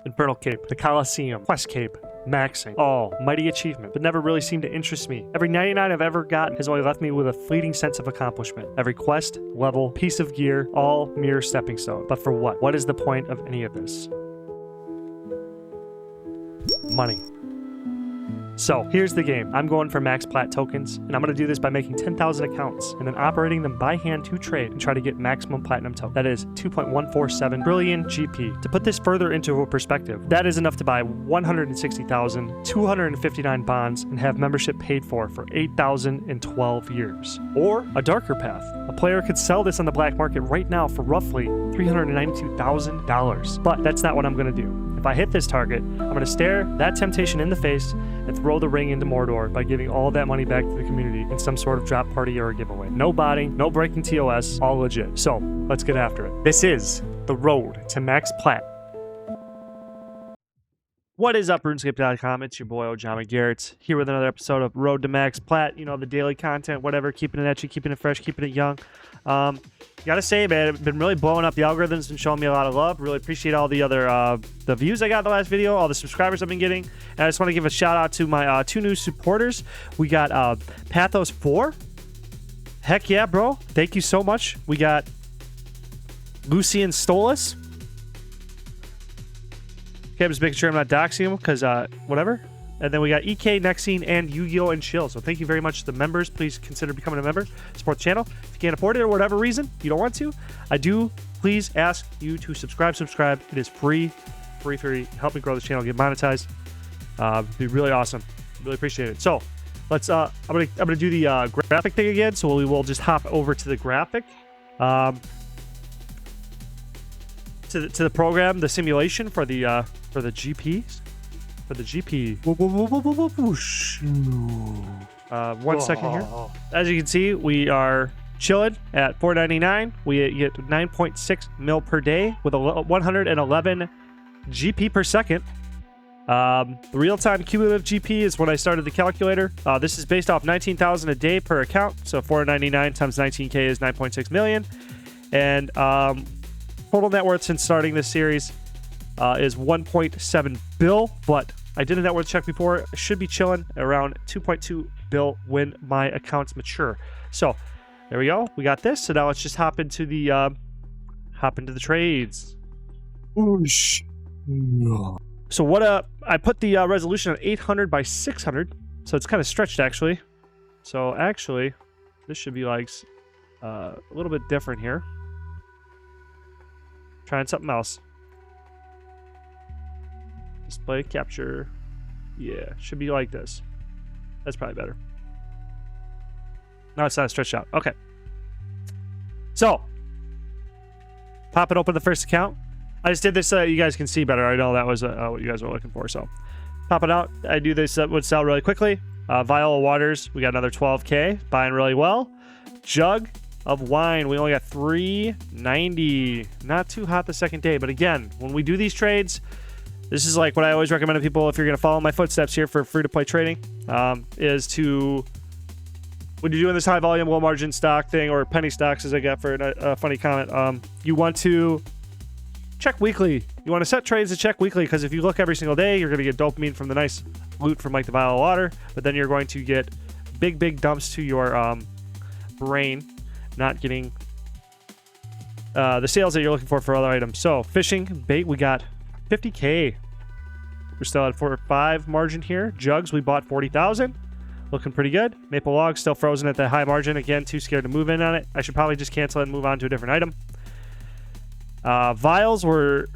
Infernal Cape, the Coliseum, Quest Cape, maxing. All mighty achievement, but never really seemed to interest me. Every 99 I've ever gotten has only left me with a fleeting sense of accomplishment. Every quest, level, piece of gear, all mere stepping stone. But for what? What is the point of any of this? Money. So here's the game. I'm going for max plat tokens, and I'm going to do this by making 10,000 accounts and then operating them by hand to trade and try to get maximum platinum token. That is 2.147 trillion GP. To put this further into a perspective, that is enough to buy 160,259 bonds and have membership paid for 8,012 years. Or a darker path. A player could sell this on the black market right now for roughly $392,000. But that's not what I'm going to do. If I hit this target, I'm going to stare that temptation in the face and throw the ring into Mordor by giving all of that money back to the community in some sort of drop party or a giveaway. No botting, no breaking TOS, all legit. So, let's get after it. This is the road to max plat. What is up, RuneScape.com? It's your boy, Ojama Garrett, here with another episode of Road to Max Plat. You know, the daily content, whatever, keeping it at you, keeping it fresh, keeping it young. Gotta say, man, I've been really blowing up. The algorithm's been showing me a lot of love. Really appreciate all the other the views I got in the last video, all the subscribers I've been getting. And I just want to give a shout out to my two new supporters. We got Pathos4. Heck yeah, bro. Thank you so much. We got Lucian Stolas. Okay, I'm just making sure I'm not doxing them because whatever. And then we got EK, Nexine, and Yu-Gi-Oh! And Chill. So thank you very much to the members. Please consider becoming a member. Support the channel. If you can't afford it or whatever reason, you don't want to, I do please ask you to subscribe. It is free. Help me grow this channel, get monetized. It'd be really awesome. Really appreciate it. So let's I'm gonna do the graphic thing again. So we will just hop over to the graphic. To the program, the simulation for the GPs. For the GP. 1 second here. As you can see, we are chilling at 499. We get 9.6 mil per day with a 111 GP per second. The real-time cumulative GP is when I started the calculator. This is based off 19,000 a day per account. So 499 times 19K is 9.6 million. And total net worth since starting this series is 1.7 bill, but I did a net worth check before. I should be chilling around 2.2 bill when my accounts mature. So there we go. We got this. So now let's just hop into the trades. So what I put the resolution at 800 by 600, so it's kind of stretched actually. So actually, this should be like a little bit different here. Trying something else. Display capture. Yeah, should be like this. That's probably better. No, it's not stretched out. Okay. So, pop it open the first account. I just did this so you guys can see better. I know that was what you guys were looking for. So, pop it out. I do this would sell really quickly. Vial of waters. We got another 12K. Buying really well. Jug of wine. We only got 390. Not too hot the second day. But again, when we do these trades, this is like what I always recommend to people if you're going to follow my footsteps here for free-to-play trading, is to, when you're doing this high-volume, low-margin stock thing, or penny stocks, as I got for a funny comment, you want to check weekly. You want to set trades to check weekly, because if you look every single day, you're going to get dopamine from the nice loot from like the vial of water, but then you're going to get big dumps to your brain, not getting the sales that you're looking for other items. So, fishing, bait, we got 50K. We're still at 4.5 margin here. Jugs, we bought 40,000. Looking pretty good. Maple logs still frozen at the high margin. Again, too scared to move in on it. I should probably just cancel it and move on to a different item. Vials were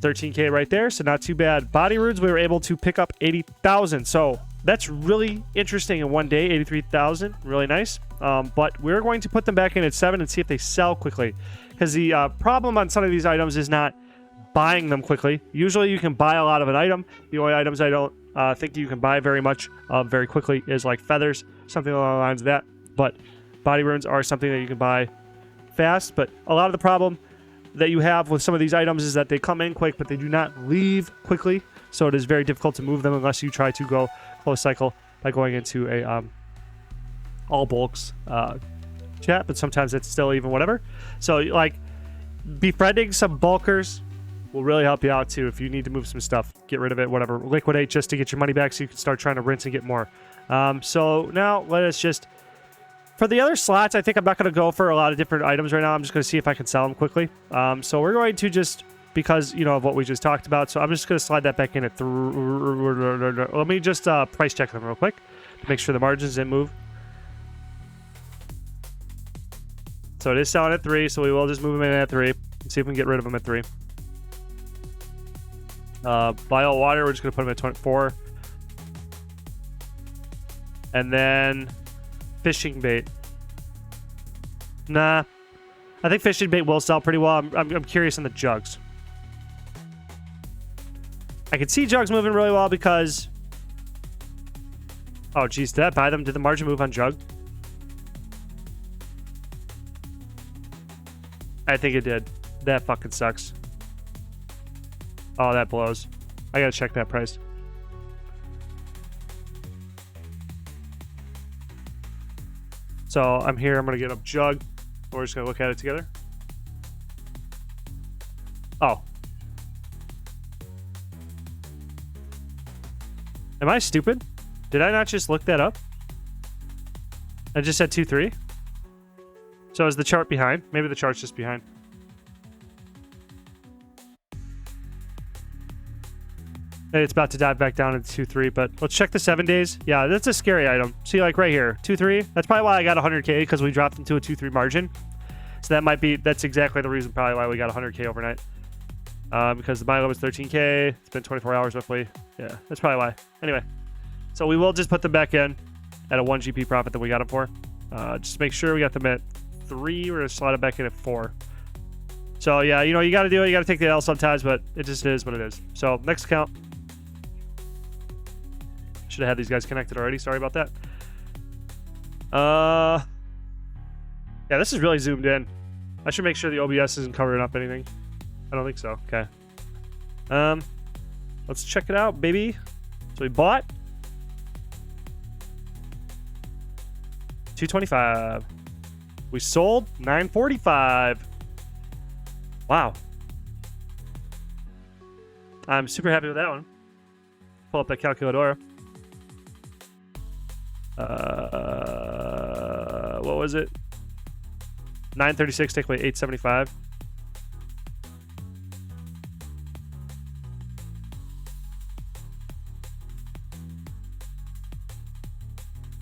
13K right there, so not too bad. Body runes, we were able to pick up 80,000. So that's really interesting in one day. 83,000, really nice. But we're going to put them back in at 7 and see if they sell quickly. Because the problem on some of these items is not buying them quickly. Usually you can buy a lot of an item. The only items I don't think you can buy very much very quickly is like feathers, something along the lines of that. But body runes are something that you can buy fast. But a lot of the problem that you have with some of these items is that they come in quick, but they do not leave quickly. So it is very difficult to move them unless you try to go close cycle by going into a all bulks chat. But sometimes it's still even whatever. So like befriending some bulkers will really help you out too. If you need to move some stuff, get rid of it, whatever. Liquidate just to get your money back so you can start trying to rinse and get more. So now let us just... For the other slots, I think I'm not going to go for a lot of different items right now. I'm just going to see if I can sell them quickly. So we're going to just... Because, you know, of what we just talked about. So I'm just going to slide that back in at... Let me just price check them real quick to make sure the margins didn't move. So it is selling at 3, so we will just move them in at 3. And see if we can get rid of them at 3. Bio water, we're just going to put them at 24. And then fishing bait. Nah. I think fishing bait will sell pretty well. I'm curious on the jugs. I can see jugs moving really well because... Oh, geez. Did that buy them? Did the margin move on jug? I think it did. That fucking sucks. Oh, that blows. I gotta check that price. So I'm here. I'm gonna get up jug. We're just gonna look at it together. Oh. Am I stupid? Did I not just look that up? I just said 2-3. So is the chart behind? Maybe the chart's just behind. Hey, it's about to dive back down into 2-3, but let's check the 7 days. Yeah, that's a scary item. See, like right here, 2-3. That's probably why I got 100K, because we dropped into a 2-3 margin. So that might be, that's exactly the reason probably why we got 100K overnight. Because the buy low was 13K. It's been 24 hours roughly. Yeah, that's probably why. Anyway, so we will just put them back in at a 1 GP profit that we got them for. Just make sure we got them at 3. We're going to slide it back in at 4. So yeah, you know, you got to do it. You got to take the L sometimes, but it just is what it is. So next account. Should have had these guys connected already. Sorry about that. Yeah, this is really zoomed in. I should make sure the OBS isn't covering up anything. I don't think so. Okay. Let's check it out, baby. So we bought 225. We sold 945. Wow. I'm super happy with that one. Pull up that calculator. What was it? 936 take away 875.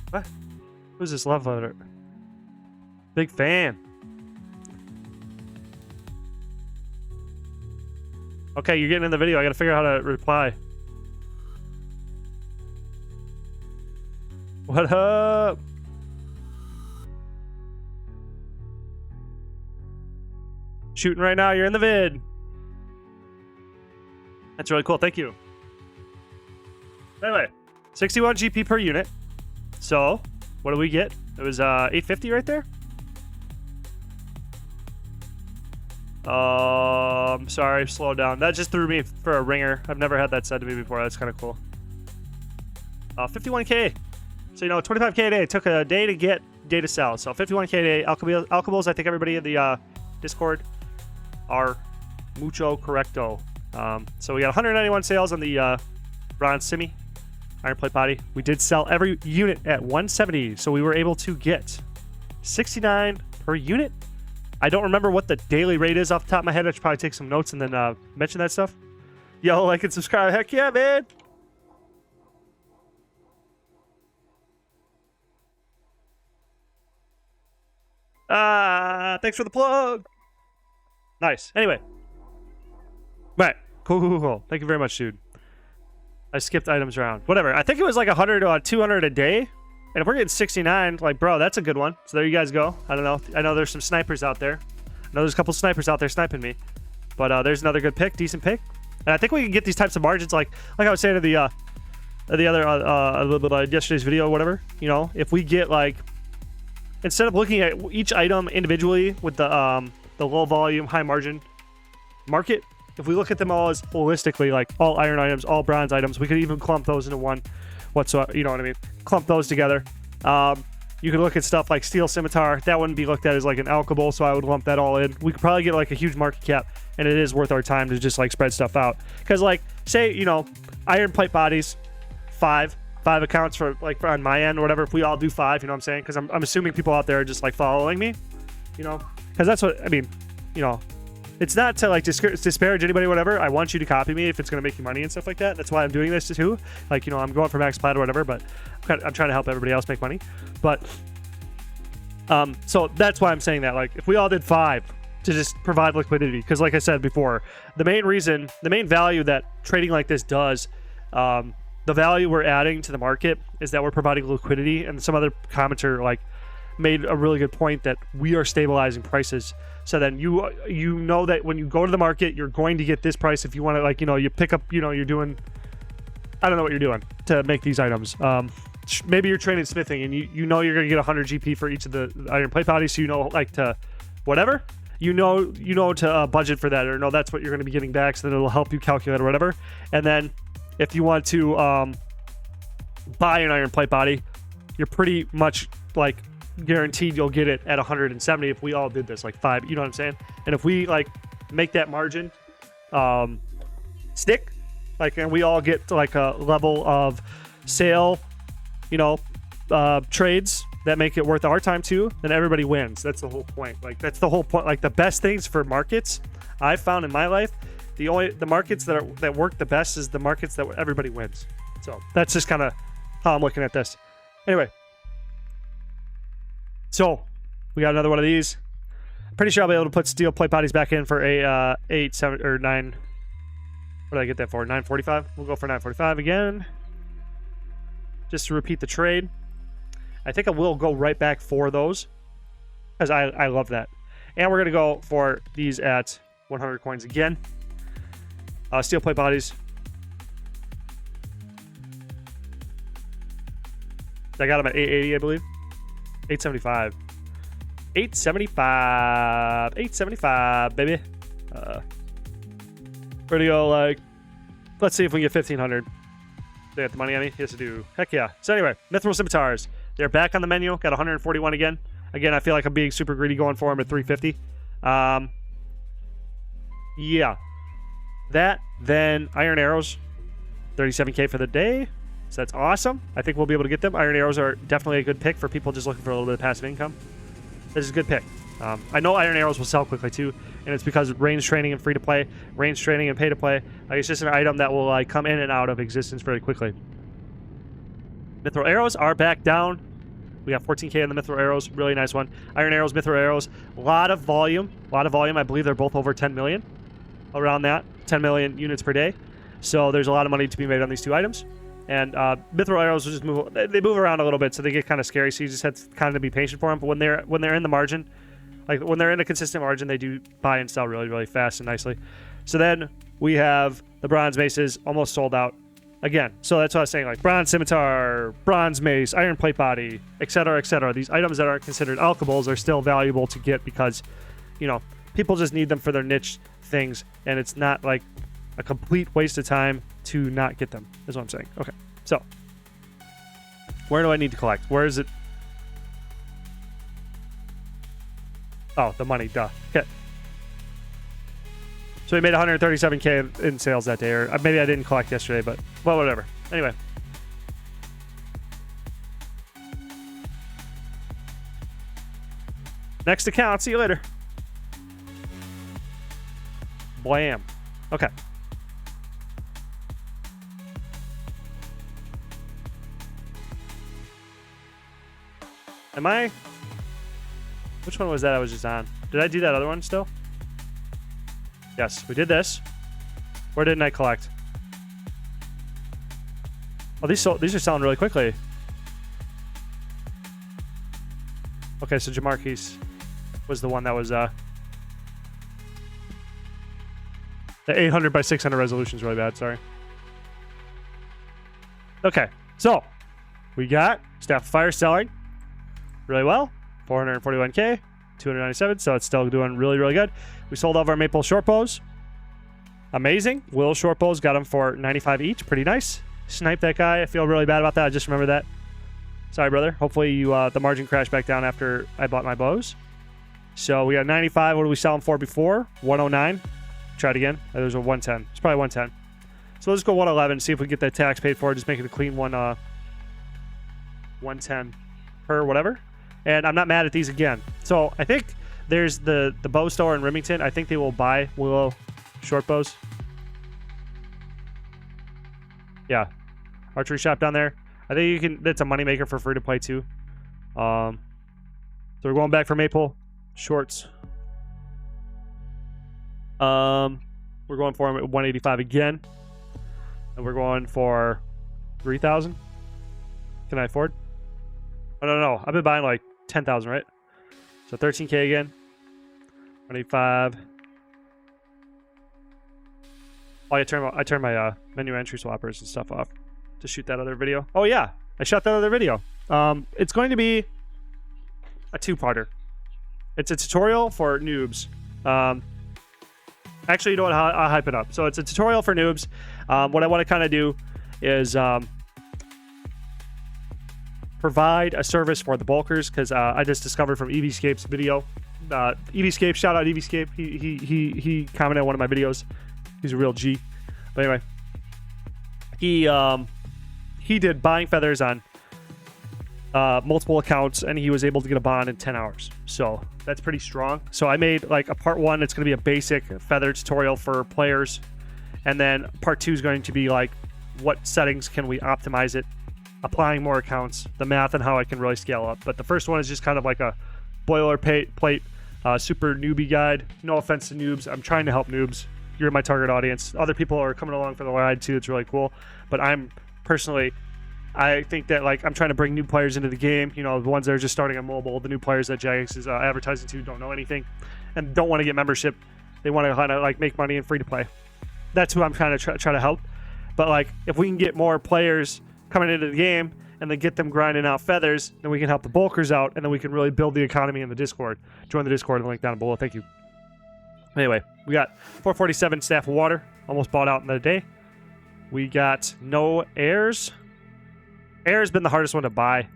What? Who's this love letter? Big fan. Okay, you're getting in the video. I gotta figure out how to reply. What up? Shooting right now. You're in the vid. That's really cool. Thank you. Anyway, 61 GP per unit. So, what do we get? It was 850 right there. Sorry, slow down. That just threw me for a ringer. I've never had that said to me before. That's kind of cool. 51K. So, you know, 25K a day. It took a day to get, day to sell. So, 51K a day. Alchemals, I think everybody in the Discord are mucho correcto. So, we got 191 sales on the bronze semi iron plate body. We did sell every unit at 170. So, we were able to get 69 per unit. I don't remember what the daily rate is off the top of my head. I should probably take some notes and then mention that stuff. Yo, like and subscribe. Heck yeah, man. Thanks for the plug. Nice. Anyway. Right. Cool. Thank you very much, dude. I skipped items around. Whatever. I think it was like 100 or 200 a day. And if we're getting 69, like, bro, that's a good one. So there you guys go. I don't know. I know there's some snipers out there. I know there's a couple snipers out there sniping me. But there's another good pick, decent pick. And I think we can get these types of margins, like I was saying to the other a little bit of yesterday's video or whatever. You know, if we get like, instead of looking at each item individually with the low volume, high margin market, if we look at them all as holistically, like all iron items, all bronze items, we could even clump those into one whatsoever. You know what I mean? Clump those together. You could look at stuff like steel scimitar. That wouldn't be looked at as like an alchable, so I would lump that all in. We could probably get like a huge market cap and it is worth our time to just like spread stuff out. Because like, say, you know, iron plate bodies, five accounts for like on my end or whatever. If we all do 5, you know what I'm saying? Because I'm assuming people out there are just like following me, you know, because that's what I mean, you know. It's not to like disparage anybody or whatever. I want you to copy me if it's going to make you money and stuff like that. That's why I'm doing this too. Like, you know, I'm going for max plat or whatever, but I'm trying to help everybody else make money. But so that's why I'm saying that. Like, if we all did 5 to just provide liquidity, because like I said before, the main value that trading like this does, the value we're adding to the market is that we're providing liquidity. And some other commenter like made a really good point that we are stabilizing prices. So then you know that when you go to the market, you're going to get this price. If you want to, like, you know, you pick up, you know, you're doing, I don't know what you're doing to make these items. Maybe you're trading smithing and you know you're going to get 100 GP for each of the iron plate bodies. So you know, like, to whatever, you know to budget for that, or know that's what you're going to be getting back. So then it'll help you calculate or whatever. And then if you want to buy an iron plate body, you're pretty much like guaranteed you'll get it at 170 if we all did this, like 5, you know what I'm saying? And if we like make that margin stick, like, and we all get to like a level of sale, you know, trades that make it worth our time too, then everybody wins. That's the whole point. Like, that's the whole point. Like, the best things for markets I've found in my life, the markets that work the best is the markets that everybody wins. So that's just kind of how I'm looking at this. Anyway, so we got another one of these. Pretty sure I'll be able to put steel plate bodies back in for a 8, 7, or 9. What did I get that for? 945. We'll go for 945 again, just to repeat the trade. I think I will go right back for those because I love that. And we're gonna go for these at 100 coins again. Steel plate bodies. I got them at 880, I believe. 875. 875, baby. We're gonna go like, let's see if we can get 1500. They got the money on me? Yes, I do. Heck yeah. So anyway, mithril scimitars. They're back on the menu. Got 141 again. Again, I feel like I'm being super greedy going for them at 350. Yeah. That, then iron arrows. 37k for the day. So that's awesome. I think we'll be able to get them. Iron arrows are definitely a good pick for people just looking for a little bit of passive income. This is a good pick. I know iron arrows will sell quickly too, and it's because range training and free to play, range training and pay to play. Like, it's just an item that will like come in and out of existence very quickly. Mithril arrows are back down. We got 14k on the mithril arrows. Really nice one. Iron arrows, mithril arrows. A lot of volume. I believe they're both over 10 million. Around that. 10 million units per day. So there's a lot of money to be made on these two items. And mithril arrows will just move. They move around a little bit, so they get kind of scary. So you just have to kind of be patient for them. But when they're in the margin, like when they're in a consistent margin, they do buy and sell really, really fast and nicely. So then we have the bronze maces almost sold out again. So that's what I was saying, like bronze scimitar, bronze mace, iron plate body, etc., etc. These items that aren't considered alchables are still valuable to get because, you know, people just need them for their niche things, and it's not like a complete waste of time to not get them, is what I'm saying. Okay, so where do I need to collect? Where is it? Oh, the money, duh. Okay. So we made 137k in sales that day, or maybe I didn't collect yesterday, but well, whatever. Anyway. Next account, see you later. Blam. Okay. Am I? Which one was that I was just on? Did I do that other one still? Yes, we did this. Where didn't I collect? Oh, these are selling really quickly. Okay, so Jamarquis was the one that was the 800 by 600 resolution is really bad, sorry. Okay, so we got Staff of Fire selling really well. 441k, 297, so it's still doing really, really good. We sold all of our maple short bows. Amazing. Will short bows, got them for 95 each. Pretty nice. Snipe that guy. I feel really bad about that. I just remember that. Sorry, brother. Hopefully you the margin crashed back down after I bought my bows. So we got 95. What did we sell them for before? 109. Try it again. There's a 110. It's probably 110. So let's go 111. See if we can get that tax paid for. Just make it a clean 110 per whatever. And I'm not mad at these again. So I think there's the bow store in Remington. I think they will buy Willow short bows. Yeah, archery shop down there. I think you can. That's a moneymaker for free to play too. So we're going back for Maple shorts. We're going for them at 185 again, and we're going for 3,000. Can I afford? I don't know. I've been buying like 10,000, right? So 13K again. 185. Oh, I turned my menu entry swappers and stuff off to shoot that other video. Oh yeah, I shot that other video. It's going to be a two-parter. It's a tutorial for noobs. Actually, you know what? I'll hype it up. So it's a tutorial for noobs. What I want to kind of do is provide a service for the bulkers, because I just discovered from EVscape's video. EVscape, shout out EVscape. He commented on one of my videos. He's a real G. But anyway, he did buying feathers on multiple accounts, and he was able to get a bond in 10 hours. So that's pretty strong. So I made like a part 1. It's going to be a basic feather tutorial for players, and then part 2 is going to be like what settings can we optimize it, applying more accounts, the math, and how I can really scale up. But the first one is just kind of like a boilerplate super newbie guide. No offense to noobs. I'm trying to help noobs. You're my target audience. Other people are coming along for the ride too. It's really cool. But I'm personally, I think that like I'm trying to bring new players into the game. You know, the ones that are just starting on mobile, the new players that Jagex is advertising to, don't know anything and don't want to get membership. They want to kind of like make money and free to play. That's who I'm kind of trying to help. But like, if we can get more players coming into the game and then get them grinding out feathers, then we can help the bulkers out, and then we can really build the economy in the Discord. Join the Discord, the link down below. Thank you. Anyway, we got 447 staff of water, almost bought out in the day. We got no airs. Air has been the hardest one to buy.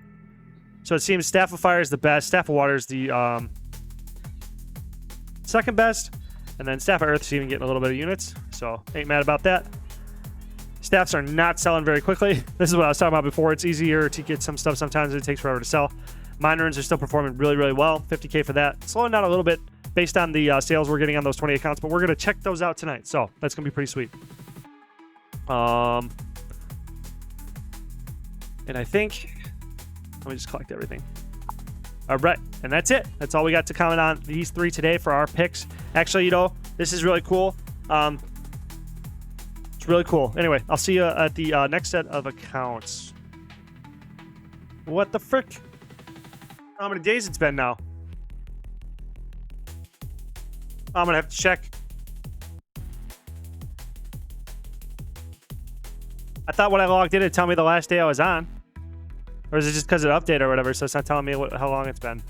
So it seems staff of fire is the best. Staff of water is the second best. And then staff of earth is even getting a little bit of units. So ain't mad about that. Staffs are not selling very quickly. This is what I was talking about before. It's easier to get some stuff sometimes. It takes forever to sell. Mine runes are still performing really, really well. 50K for that. Slowing down a little bit based on the sales we're getting on those 20 accounts, but we're going to check those out tonight. So that's going to be pretty sweet. And I think, let me just collect everything. All right, and that's it. That's all we got to comment on these 3 today for our picks. Actually, you know, this is really cool. It's really cool. Anyway, I'll see you at the next set of accounts. What the frick? How many days it's been now? I'm gonna have to check. I thought when I logged in, it'd tell me the last day I was on. Or is it just because of the update or whatever, so it's not telling me how long it's been?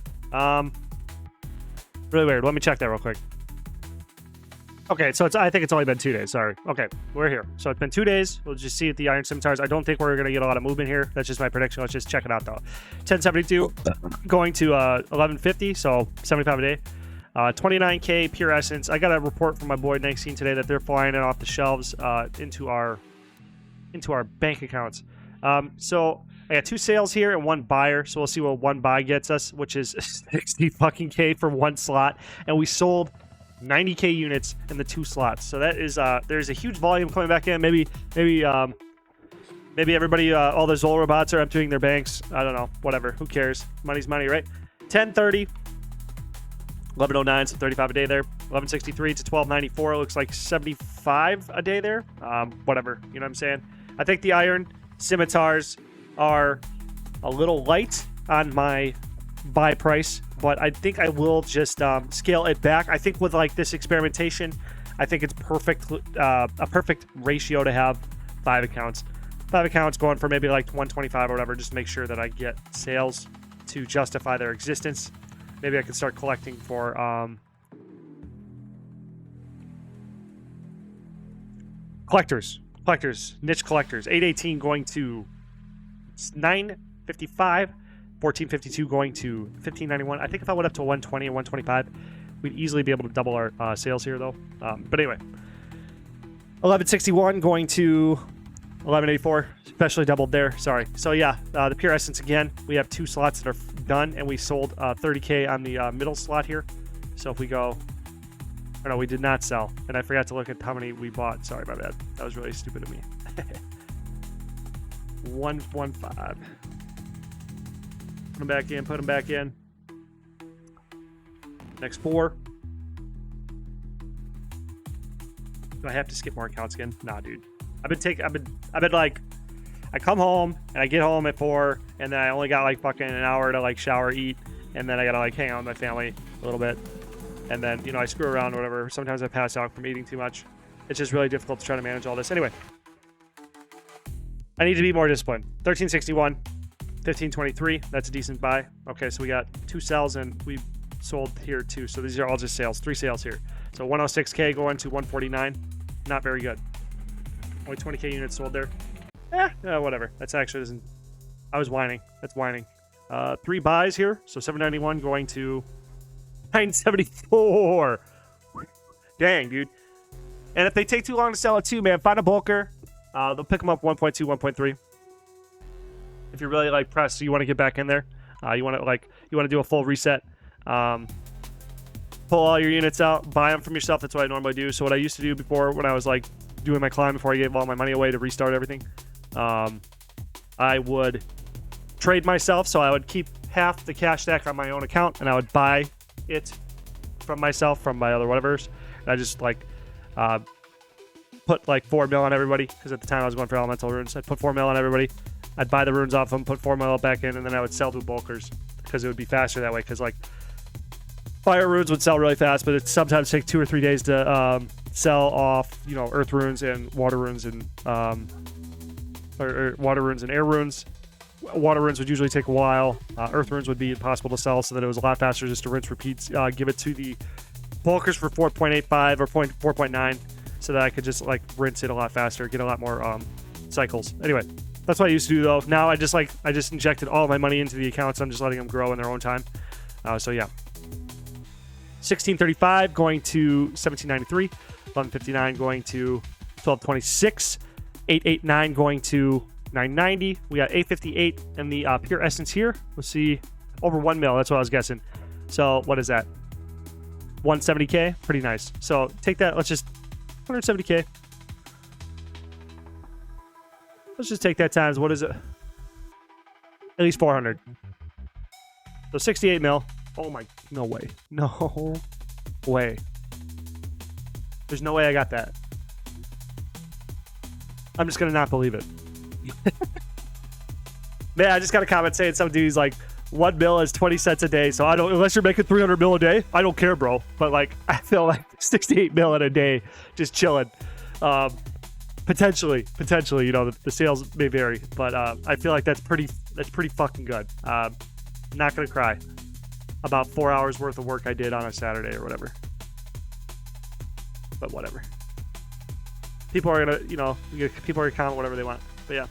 Really weird. Let me check that real quick. Okay, so I think it's only been 2 days. Sorry. Okay, we're here. So it's been 2 days. We'll just see at the Iron Scimitars. I don't think we're going to get a lot of movement here. That's just my prediction. Let's just check it out, though. 1072 going to 1150, so 75 a day. 29K pure essence. I got a report from my boy Nexine today that they're flying it off the shelves into our bank accounts. So I got 2 sales here and 1 buyer. So we'll see what 1 buy gets us, which is 60 fucking K for 1 slot, and we sold 90K units in the 2 slots. So that is there's a huge volume coming back in. Maybe everybody, all the Zol robots are emptying their banks. I don't know. Whatever. Who cares? Money's money, right? 1030. 1109, so 35 a day there. 1163 to 1294, looks like 75 a day there. Whatever, you know what I'm saying? I think the Iron Scimitars are a little light on my buy price, but I think I will just scale it back. I think with like this experimentation, I think it's perfect, a perfect ratio to have 5 accounts. 5 accounts going for maybe like 125 or whatever, just to make sure that I get sales to justify their existence. Maybe I could start collecting for collectors, niche collectors. 818 going to 955, 1452 going to 1591. I think if I went up to 120 or 125, We'd easily be able to double our sales here, though. But anyway, 1161 going to 1184, especially doubled there. Sorry. So yeah, the pure essence again. We have 2 slots that are done, and we sold 30K on the middle slot here. So if we go, or no, we did not sell, and I forgot to look at how many we bought. Sorry, my bad. That was really stupid of me. 115. Put them back in. Put them back in. Next 4. Do I have to skip more accounts again? Nah, dude. I've been like, I come home and I get home at 4, and then I only got like fucking an hour to like shower, eat, and then I gotta like hang out with my family a little bit, and then I screw around or whatever. Sometimes I pass out from eating too much. It's just really difficult to try to manage all this. Anyway, I need to be more disciplined. 1361, 1523. That's a decent buy. Okay, so we got 2 sells and we sold here too. So these are all just sales. 3 sales here. So 106K going to 149. Not very good. Only 20K units sold there. Whatever. That's actually doesn't. I was whining. That's whining. 3 buys here. So 791 going to 974. Dang, dude. And if they take too long to sell it too, man, find a bulker. They'll pick them up 1.2, 1.3. If you're really like pressed, so you want to get back in there. You want to do a full reset. Pull all your units out, buy them from yourself. That's what I normally do. So what I used to do before, when I was like doing my climb, before I gave all my money away to restart everything, I would trade myself. So I would keep half the cash stack on my own account, and I would buy it from myself, from my other whatevers. And I just like put like 4 mil on everybody, because at the time I was going for elemental runes. I'd put 4 mil on everybody. I'd buy the runes off them, put 4 mil back in, and then I would sell to bulkers, because it would be faster that way. Because like fire runes would sell really fast, but it sometimes take 2 or 3 days to sell off, earth runes and water runes and or water runes and air runes. Water runes would usually take a while. Earth runes would be impossible to sell, so that it was a lot faster just to rinse, repeat, give it to the bulkers for 4.85 or 4.9, so that I could just like rinse it a lot faster, get a lot more cycles. Anyway, that's what I used to do though. Now I just injected all my money into the accounts. I'm just letting them grow in their own time. So yeah. 1635 going to 1793, 1159 going to 1226, 889 going to 990. We got 858 and the pure essence here. Let's see, over 1 mil. That's what I was guessing. So what is that? 170K. Pretty nice. So take that. Let's just 170K. Let's just take that times. What is it? At least 400. So 68 mil. Oh my, no way. No way. There's no way I got that. I'm just gonna not believe it. Man, I just got a comment saying some dude's like, 1 mil is 20 cents a day, so I don't, unless you're making 300 mil a day, I don't care, bro. But like, I feel like 68 mil in a day, just chilling. Potentially, the sales may vary, but I feel like that's pretty fucking good. Not gonna cry about 4 hours worth of work I did on a Saturday or whatever. But whatever. People are gonna, people are gonna comment whatever they want. But yeah.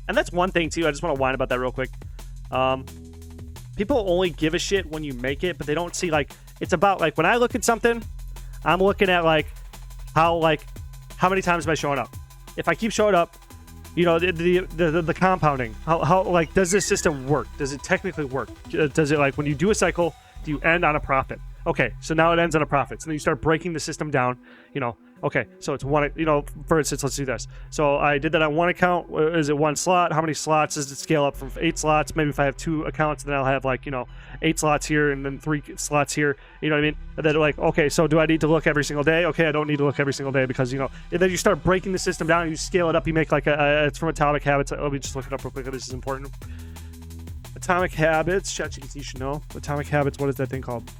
And that's one thing too. I just want to whine about that real quick. People only give a shit when you make it, but they don't see like, it's about like when I look at something, I'm looking at like how many times am I showing up? If I keep showing up, the compounding, how like does this system work? Does it technically work? Does it, like, when you do a cycle, do you end on a profit? Okay, so now it ends on a profit. So then you start breaking the system down, okay, so it's one, for instance, let's do this. So I did that on one account. Is it one slot? How many slots does it scale up from 8 slots? Maybe if I have 2 accounts, then I'll have 8 slots here and then 3 slots here. You know what I mean? And then like, okay, so do I need to look every single day? Okay, I don't need to look every single day because, and then you start breaking the system down and you scale it up. You make like it's from Atomic Habits. Let me just look it up real quick. This is important. Atomic Habits. ChatGPT should know. Atomic Habits. What is that thing called?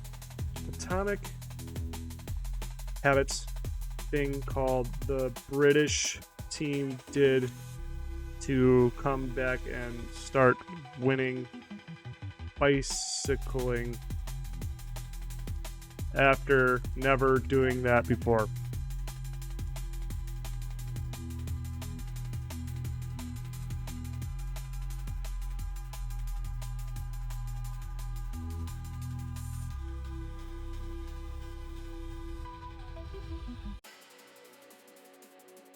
Atomic Habits thing called the British team did to come back and start winning bicycling after never doing that before.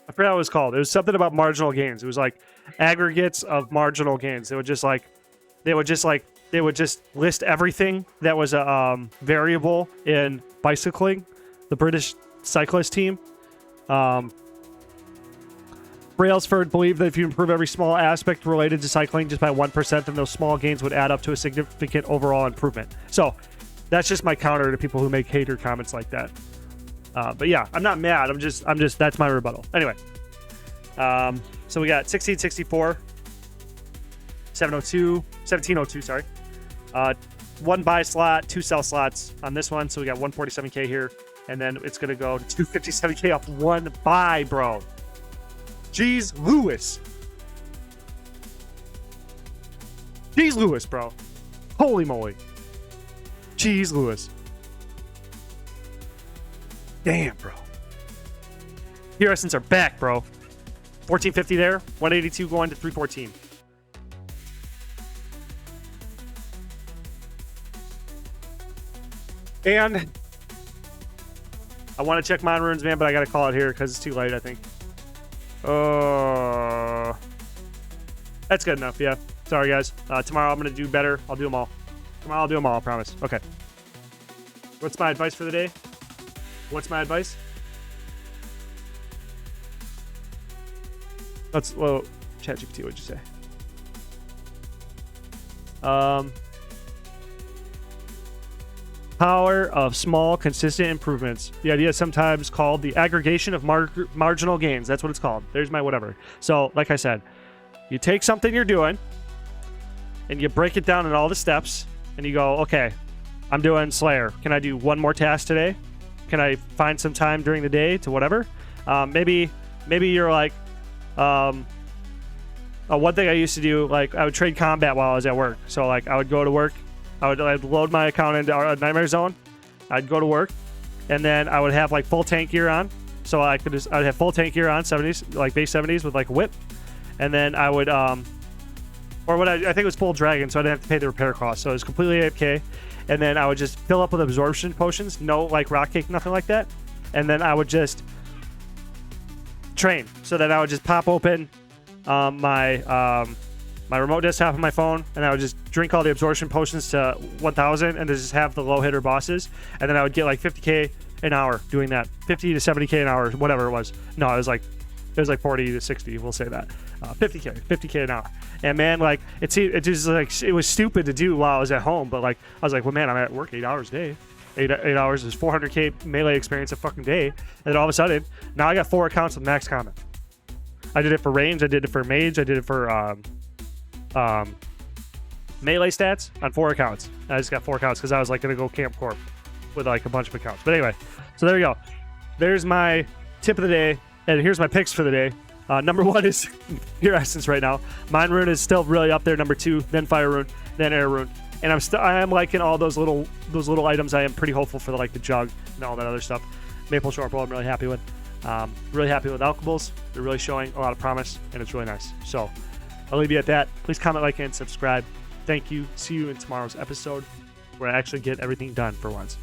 I forgot what it was called. It was something about marginal gains. It was like aggregates of marginal gains. They would just list everything that was a variable in bicycling, the British cyclist team. Brailsford believed that if you improve every small aspect related to cycling just by 1%, then those small gains would add up to a significant overall improvement. So that's just my counter to people who make hater comments like that. But yeah, I'm not mad. I'm just that's my rebuttal. Anyway, so we got 1664, 1702, sorry. 1 buy slot, 2 sell slots on this one. So we got 147K here, and then it's gonna go to 257K off 1 buy, bro. Jeez Lewis. Jeez Lewis, bro. Holy moly. Jeez Lewis. Damn, bro. Essence are back, bro. 1450 there. 182 going to 314. And I want to check mine runes, man, but I got to call it here because it's too late, I think. That's good enough, yeah. Sorry, guys. Tomorrow I'm going to do better. I'll do them all. Tomorrow I'll do them all, I promise. Okay. What's my advice for the day? What's my advice? Well, ChatGPT, what'd you say? Power of small, consistent improvements. The idea is sometimes called the aggregation of marginal gains. That's what it's called. There's my whatever. So, like I said, you take something you're doing and you break it down in all the steps and you go, okay, I'm doing Slayer. Can I do one more task today? Can I find some time during the day to whatever? Maybe you're like, one thing I used to do, like I would trade combat while I was at work. So like I would go to work, I'd load my account into Nightmare Zone, I'd go to work, and then I would have like full tank gear on. So I'd have full tank gear on, 70s, like base 70s with like a whip, and then I would I think it was full dragon, so I didn't have to pay the repair cost. So it was completely AFK, and then I would just fill up with absorption potions, no like rock cake, nothing like that, and then I would just train. So then I would just pop open my remote desktop on my phone, and I would just drink all the absorption potions to 1000 and just have the low hitter bosses, and then I would get like 50k an hour doing that. 50 to 70k an hour, whatever it was. No, it was like 40 to 60, we'll say that. 50k an hour. And man, like it was stupid to do while I was at home, but like I was like, well man, I'm at work 8 hours a day. 8 hours is 400k melee experience a fucking day. And then all of a sudden, now I got 4 accounts with max combat. I did it for range, I did it for mage, I did it for melee stats on 4 accounts. I just got 4 accounts because I was like gonna go camp corp with like a bunch of accounts. But anyway, so there we go. There's my tip of the day, and here's my picks for the day. Number 1 is Pure Essence right now. Mine rune is still really up there. Number 2, then Fire rune, then Air rune. And I am liking all those little items. I am pretty hopeful for the jug and all that other stuff. Maple Short Bow I'm really happy with. Really happy with Alchables. They're really showing a lot of promise, and it's really nice. So I'll leave you at that. Please comment, like, and subscribe. Thank you. See you in tomorrow's episode where I actually get everything done for once.